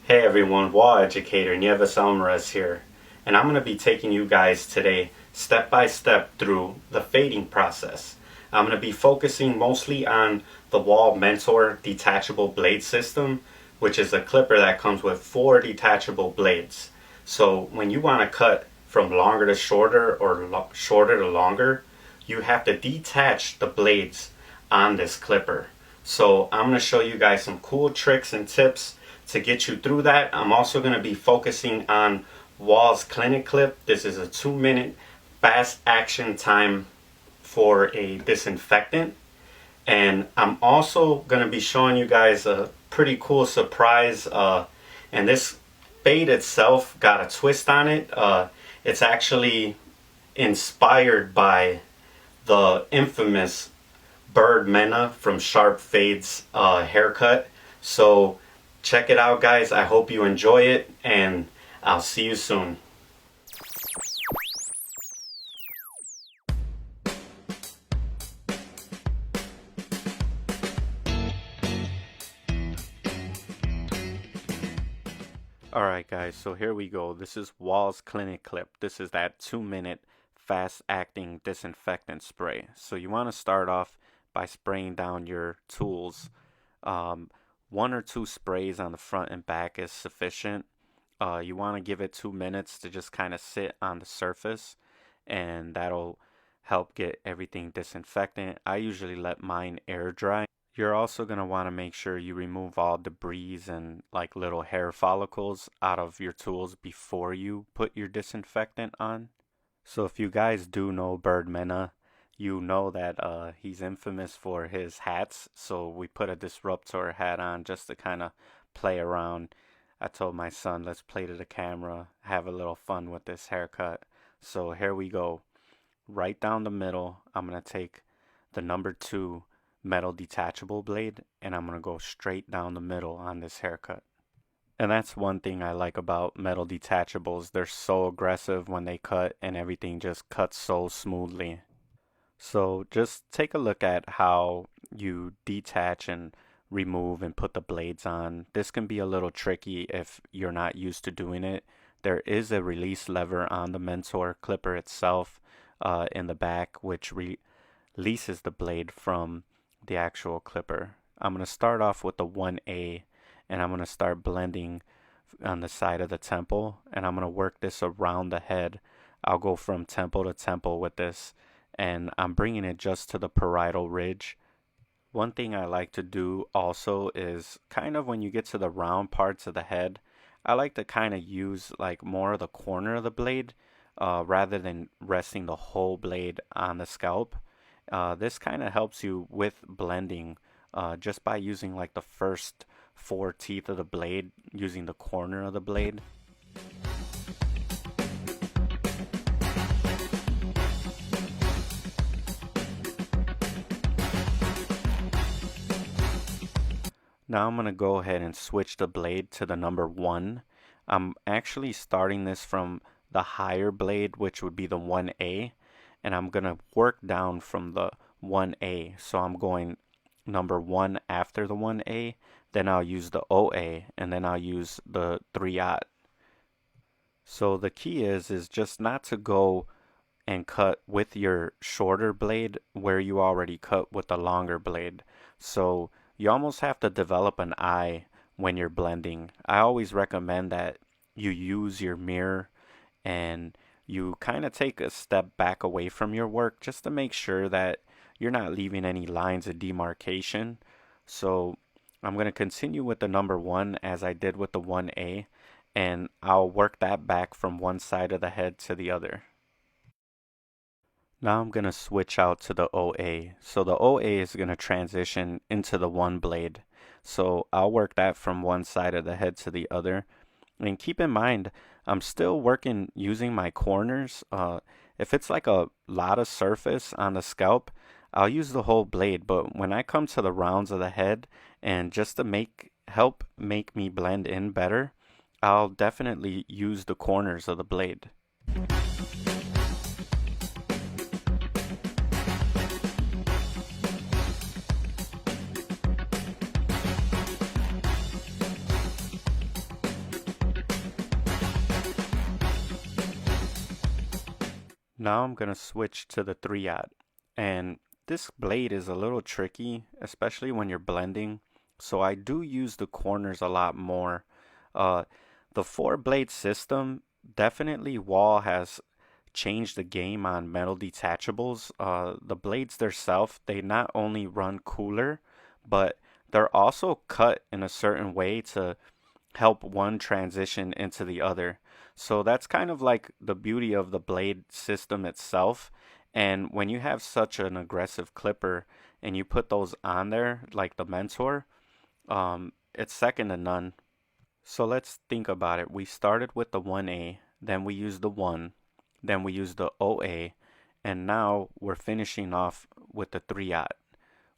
Hey everyone, Wahl educator Nieves Almaraz here, and I'm going to be taking you guys today step by step through the fading process. I'm going to be focusing mostly on the Wahl Mentor detachable blade system, which is a clipper that comes with 4 detachable blades. So when you want to cut from longer to shorter or shorter to longer, you have to detach the blades on this clipper. So I'm going to show you guys some cool tricks and tips to get you through that. I'm also going to be focusing on Wahl's clinic clip. This is a 2-minute fast action time for a disinfectant. And I'm also going to be showing you guys a pretty cool surprise. And this fade itself got a twist on it. It's actually inspired by the infamous Byrd Mena from Sharp Fade's haircut. So check it out, guys. I hope you enjoy it, and I'll see you soon. Alright guys, so here we go. This is Wahl's clinic clip. This is that 2-minute fast acting disinfectant spray. So you want to start off by spraying down your tools. 1 or 2 sprays on the front and back is sufficient. You want to give it 2 minutes to just kind of sit on the surface, and that'll help get everything disinfectant. I usually let mine air dry. You're also going to want to make sure you remove all debris and like little hair follicles out of your tools before you put your disinfectant on. So if you guys do know Byrd Mena, you know that he's infamous for his hats. So we put a Disruptour hat on just to kind of play around. I told my son, let's play to the camera, have a little fun with this haircut. So here we go. Right down the middle, I'm going to take the number 2 metal detachable blade, and I'm going to go straight down the middle on this haircut. And that's one thing I like about metal detachables. They're so aggressive when they cut, and everything just cuts so smoothly. So just take a look at how you detach and remove and put the blades on. This can be a little tricky if you're not used to doing it. There is a release lever on the Mentor Clipper itself in the back, which releases the blade from the actual clipper. I'm going to start off with the 1A, and I'm going to start blending on the side of the temple, and I'm going to work this around the head. I'll go from temple to temple with this, and I'm bringing it just to the parietal ridge. One thing I like to do also is kind of when you get to the round parts of the head, I like to kind of use like more of the corner of the blade rather than resting the whole blade on the scalp. This kind of helps you with blending just by using like the first 4 teeth of the blade, using the corner of the blade. Now I'm going to go ahead and switch the blade to the number 1. I'm actually starting this from the higher blade, which would be the 1A. And I'm going to work down from the 1A. So I'm going number 1 after the 1A, then I'll use the OA, and then I'll use the 3-aught. So the key is just not to go and cut with your shorter blade where you already cut with the longer blade. So you almost have to develop an eye when you're blending. I always recommend that you use your mirror and you kind of take a step back away from your work just to make sure that you're not leaving any lines of demarcation. So I'm going to continue with the number 1 as I did with the 1A, and I'll work that back from one side of the head to the other. Now I'm going to switch out to the OA. So the OA is going to transition into the 1 blade. So I'll work that from one side of the head to the other. And keep in mind, I'm still working using my corners. If it's like a lot of surface on the scalp, I'll use the whole blade. But when I come to the rounds of the head, and just to help make me blend in better, I'll definitely use the corners of the blade. Now I'm gonna switch to the 3/0, and this blade is a little tricky, especially when you're blending. So I do use the corners a lot more. Uh, the 4 blade system, definitely Wahl has changed the game on metal detachables. The blades themselves, they not only run cooler, but they're also cut in a certain way to help one transition into the other. So that's kind of like the beauty of the blade system itself. And when you have such an aggressive clipper and you put those on there, like the Mentor, it's second to none. So let's think about it. We started with the 1A, then we used the 1, then we used the OA, and now we're finishing off with the 3/0,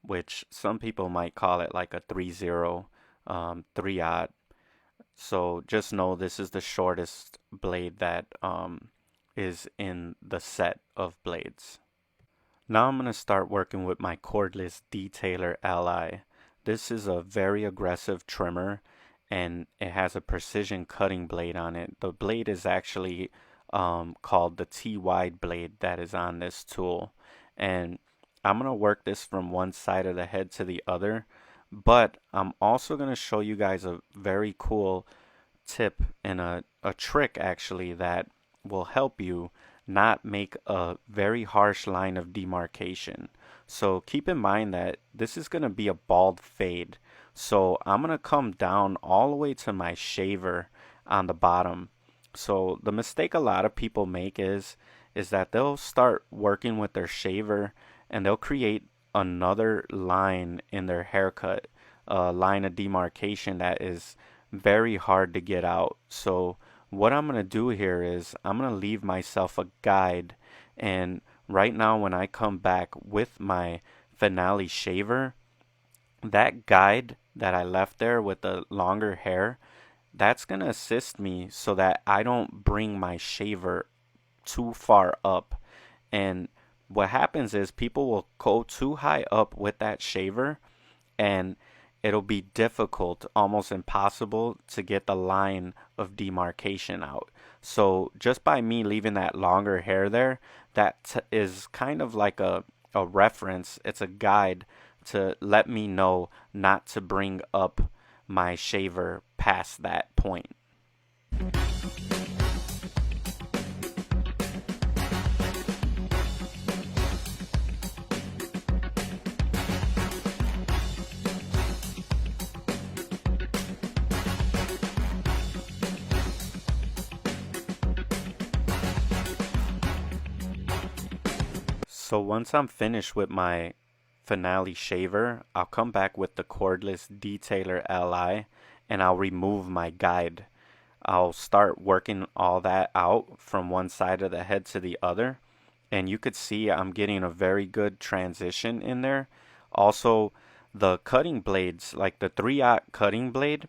which some people might call it like a 3/0, 3/0. So just know this is the shortest blade that is in the set of blades. Now I'm going to start working with my cordless detailer Ally. This is a very aggressive trimmer and it has a precision cutting blade on it. The blade is actually called the T-wide blade that is on this tool. And I'm going to work this from one side of the head to the other. But I'm also going to show you guys a very cool tip and a trick actually that will help you not make a very harsh line of demarcation. So keep in mind that this is going to be a bald fade. So I'm going to come down all the way to my shaver on the bottom. So the mistake a lot of people make is that they'll start working with their shaver and they'll create another line in their haircut, a line of demarcation that is very hard to get out. So what I'm going to do here is I'm going to leave myself a guide, and right now when I come back with my finale shaver, that guide that I left there with the longer hair, that's going to assist me so that I don't bring my shaver too far up. And what happens is people will go too high up with that shaver and it'll be difficult, almost impossible, to get the line of demarcation out. So just by me leaving that longer hair there, that is kind of like a reference. It's a guide to let me know not to bring up my shaver past that point. So once I'm finished with my finale shaver, I'll come back with the cordless detailer Li and I'll remove my guide. I'll start working all that out from one side of the head to the other. And you could see I'm getting a very good transition in there. Also, the cutting blades, like the 3/0 cutting blade,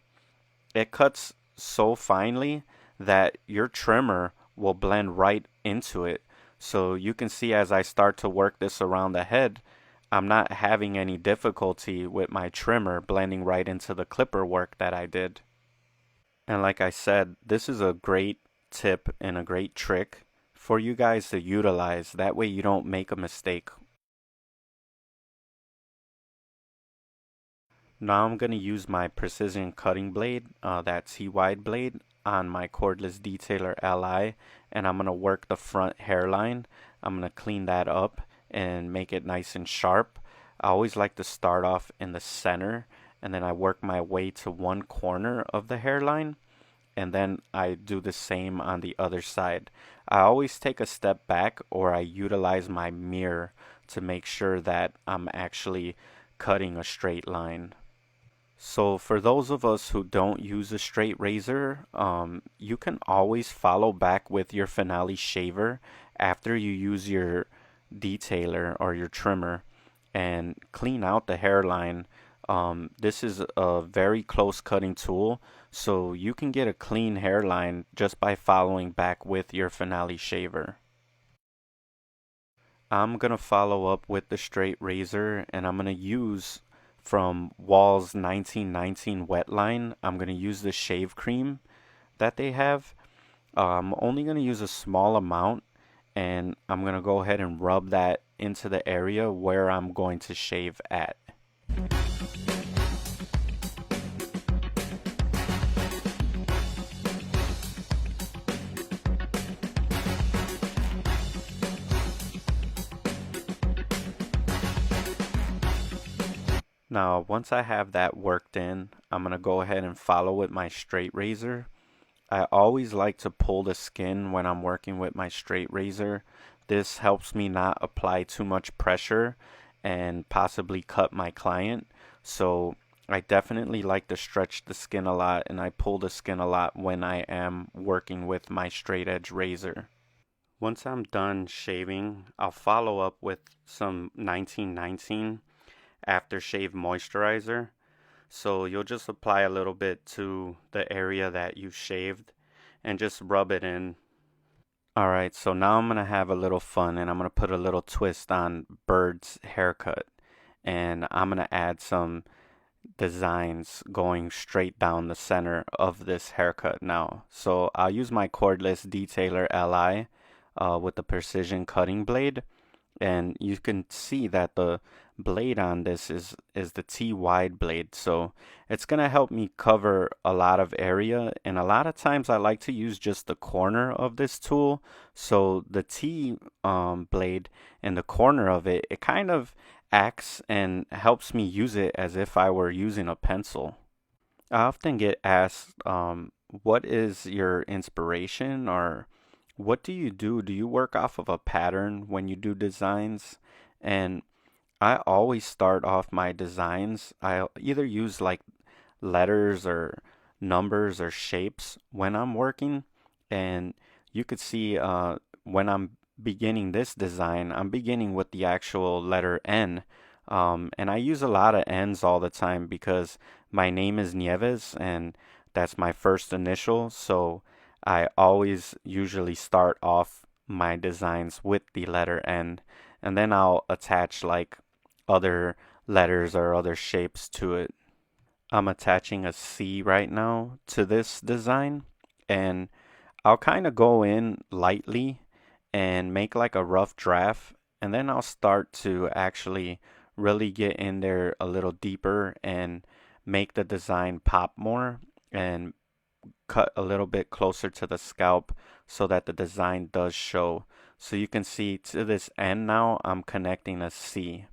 it cuts so finely that your trimmer will blend right into it. So you can see as I start to work this around the head, I'm not having any difficulty with my trimmer blending right into the clipper work that I did. And like I said, this is a great tip and a great trick for you guys to utilize. That way you don't make a mistake. Now I'm going to use my precision cutting blade, that T-wide blade, on my cordless detailer Li, and I'm going to work the front hairline. I'm going to clean that up and make it nice and sharp. I always like to start off in the center, and then I work my way to one corner of the hairline, and then I do the same on the other side. I always take a step back or I utilize my mirror to make sure that I'm actually cutting a straight line. So for those of us who don't use a straight razor, you can always follow back with your finale shaver after you use your detailer or your trimmer and clean out the hairline. This is a very close cutting tool, so you can get a clean hairline just by following back with your finale shaver. I'm going to follow up with the straight razor and I'm going to use from Wahl's 1919 wet line. I'm going to use the shave cream that they have. I'm only going to use a small amount and I'm going to go ahead and rub that into the area where I'm going to shave at. Now, once I have that worked in, I'm going to go ahead and follow with my straight razor. I always like to pull the skin when I'm working with my straight razor. This helps me not apply too much pressure and possibly cut my client. So I definitely like to stretch the skin a lot, and I pull the skin a lot when I am working with my straight edge razor. Once I'm done shaving, I'll follow up with some 1919 aftershave moisturizer. So you'll just apply a little bit to the area that you shaved and just rub it in. Alright, so now I'm going to have a little fun, and I'm going to put a little twist on Byrd's haircut. And I'm going to add some designs going straight down the center of this haircut now. So I'll use my cordless detailer Li with the precision cutting blade, and you can see that the blade on this is the T wide blade, so it's gonna help me cover a lot of area. And a lot of times I like to use just the corner of this tool, so the T blade and the corner of it kind of acts and helps me use it as if I were using a pencil. I often get asked, what is your inspiration, or what do you do? Do you work off of a pattern when you do designs? And I always start off my designs. I either use like letters or numbers or shapes when I'm working. And you could see when I'm beginning this design, I'm beginning with the actual letter N. And I use a lot of N's all the time because my name is Nieves, and that's my first initial. So I always usually start off my designs with the letter N, and then I'll attach like other letters or other shapes to it. I'm attaching a C right now to this design, and I'll kind of go in lightly and make like a rough draft, and then I'll start to actually really get in there a little deeper and make the design pop more and cut a little bit closer to the scalp so that the design does show. So you can see to this end now, I'm connecting a C.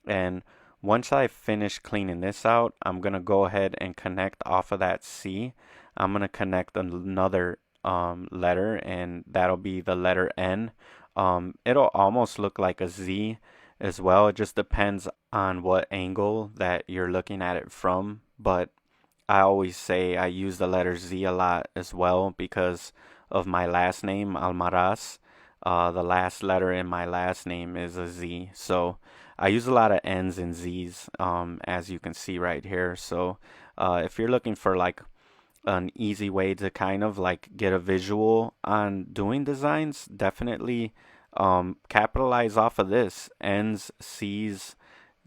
And once I finish cleaning this out, I'm going to go ahead and connect off of that C. I'm going to connect another letter, and that'll be the letter N. It'll almost look like a Z as well. It just depends on what angle that you're looking at it from. But I always say I use the letter Z a lot as well because of my last name, Almaraz. The last letter in my last name is a Z. So I use a lot of N's and Z's, as you can see right here. So if you're looking for like an easy way to kind of like get a visual on doing designs, definitely capitalize off of this. N's, C's,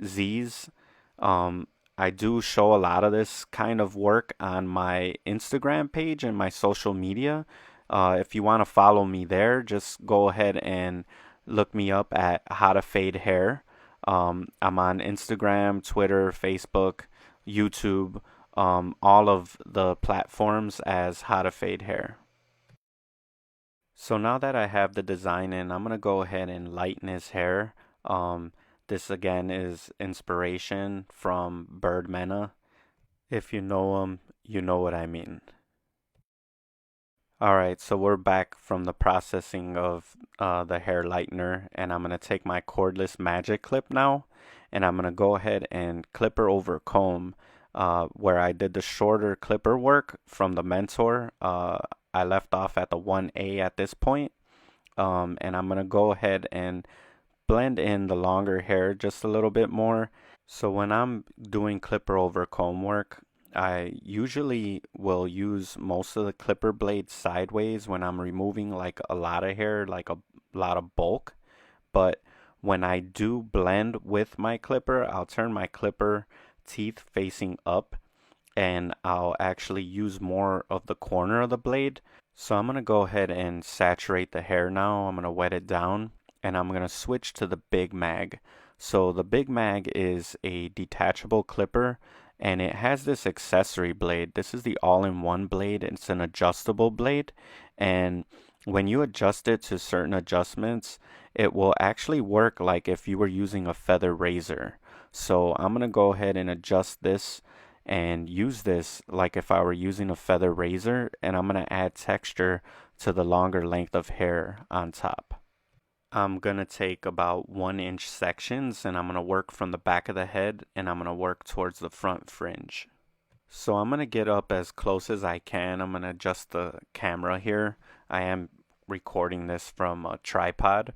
Z's. I do show a lot of this kind of work on my Instagram page and my social media. If you want to follow me there, just go ahead and look me up at How to Fade Hair. I'm on Instagram, Twitter, Facebook, YouTube, all of the platforms as How to Fade Hair. So now that I have the design in, I'm going to go ahead and lighten his hair. This again is inspiration from Byrd Mena. If you know him, you know what I mean. Alright, so we're back from the processing of the hair lightener, and I'm going to take my cordless magic clip now, and I'm going to go ahead and clipper over comb where I did the shorter clipper work from the Mentor. I left off at the 1A at this point, and I'm going to go ahead and blend in the longer hair just a little bit more. So when I'm doing clipper over comb work, I usually will use most of the clipper blade sideways when I'm removing like a lot of hair, like a lot of bulk. But when I do blend with my clipper, I'll turn my clipper teeth facing up, and I'll actually use more of the corner of the blade. So I'm going to go ahead and saturate the hair now. I'm going to wet it down, and I'm going to switch to the Big Mag. So the Big Mag is a detachable clipper, and it has this accessory blade. This is the all-in-one blade. It's an adjustable blade, and when you adjust it to certain adjustments, it will actually work like if you were using a feather razor. So I'm going to go ahead and adjust this and use this like if I were using a feather razor, and I'm going to add texture to the longer length of hair on top. I'm going to take about 1 inch sections, and I'm going to work from the back of the head, and I'm going to work towards the front fringe. So I'm going to get up as close as I can. I'm going to adjust the camera here. I am recording this from a tripod.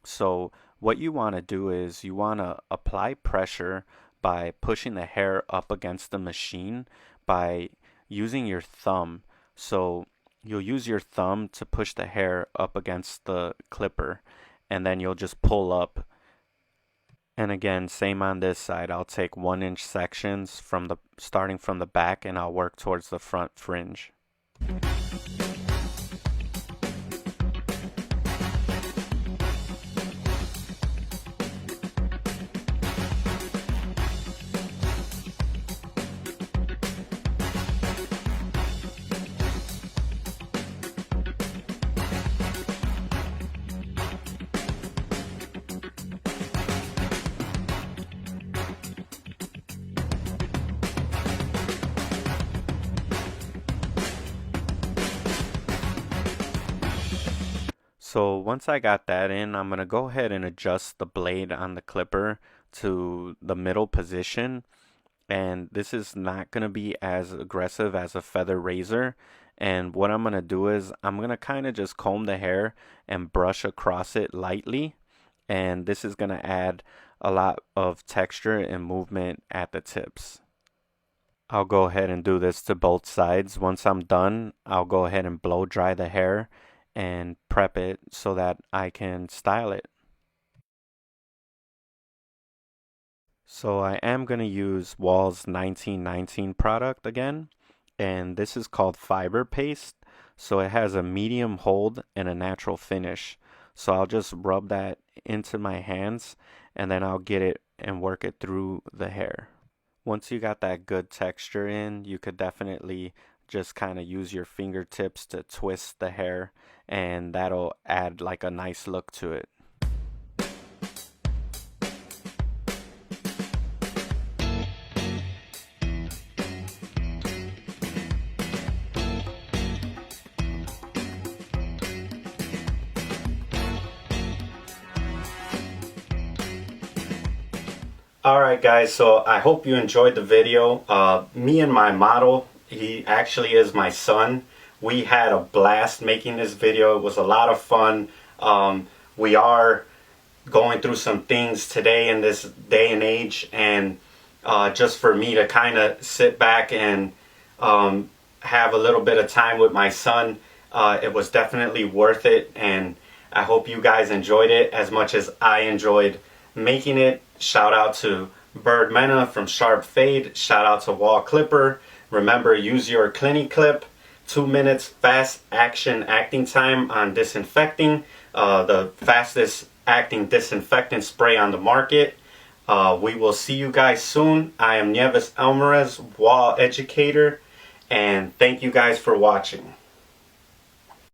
So what you want to do is you want to apply pressure by pushing the hair up against the machine by using your thumb. So you'll use your thumb to push the hair up against the clipper, and then you'll just pull up. And again, same on this side. I'll take 1 inch sections from the starting from the back, and I'll work towards the front fringe. So once I got that in, I'm going to go ahead and adjust the blade on the clipper to the middle position. And this is not going to be as aggressive as a feather razor. And what I'm going to do is I'm going to kind of just comb the hair and brush across it lightly. And this is going to add a lot of texture and movement at the tips. I'll go ahead and do this to both sides. Once I'm done, I'll go ahead and blow dry the hair and prep it so that I can style it. So I am going to use Wahl's 1919 product again, and this is called fiber paste. So it has a medium hold and a natural finish. So I'll just rub that into my hands, and then I'll get it and work it through the hair. Once you got that good texture in, you could definitely just kind of use your fingertips to twist the hair, and that'll add like a nice look to it. Alright guys, so I hope you enjoyed the video. Me and my model, he actually is my son. We had a blast making this video. It was a lot of fun. We are going through some things today in this day and age, and just for me to kind of sit back and have a little bit of time with my son, it was definitely worth it, and I hope you guys enjoyed it as much as I enjoyed making it. Shout out to Byrd Mena from Sharp Fade. Shout out to Wahl Clipper. Remember, use your Clinic Clip. 2 minutes fast action acting time on disinfecting. The fastest acting disinfectant spray on the market. We will see you guys soon. I am Nieves Almaraz, Wahl educator, and thank you guys for watching.